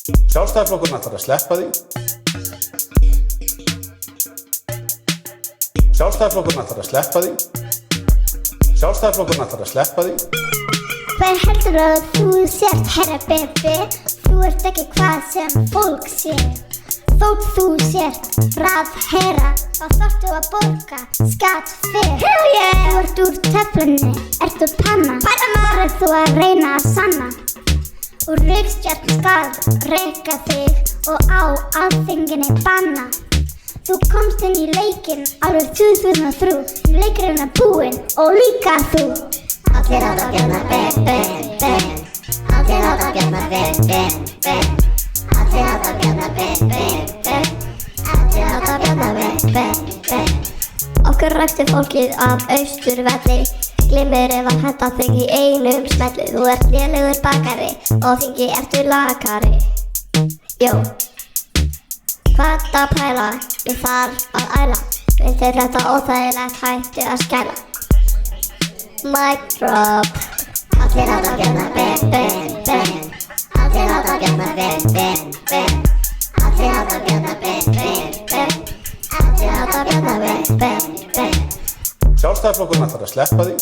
Sjálfstæðisflokkurinn ætlar að sleppa því. Sjálfstæðisflokkurinn ætlar að sleppa því. Sjálfstæðisflokkurinn ætlar að sleppa því. Hver heldur að þú sért, herra Bebbi? Þú ert ekki hvað sem fólk sér. Þótt þú sért ráðherra, þá þarftu að borga skatt fyrr. Hell yeah! Þú ert úr töflunni, ert úr panna. Bara þú að reyna að sanna. Úr ríkisstjórn skal reka þig og á alþinginni banna. Þú komst inn í leikinn árið 2003, leikurinn er búinn og líka þú. Allir átt að bjarna Bebbi. Allir átt að bjarna Bebbi. Allir átt að bjarna Bebbi. Allir átt að bjarna Bebbi. Okkur rækti fólkið af Austurvelli. Glimmer ef að henda þig í einum smelli. Þú ert lélegur bakari og þingi ertu lakari. Jó, hvað að pæla? Ég þarf að æla. Finnst þér þetta óþægilegt, hættu að skæla. Mic drop. Allir átt að bjarna Bebbi. Allir átt að bjarna Bebbi. Allir átt að bjarna Bebbi. Allir átt að bjarna Bebbi. Sjálfstæðisflokkurinn ætlar að sleppa því.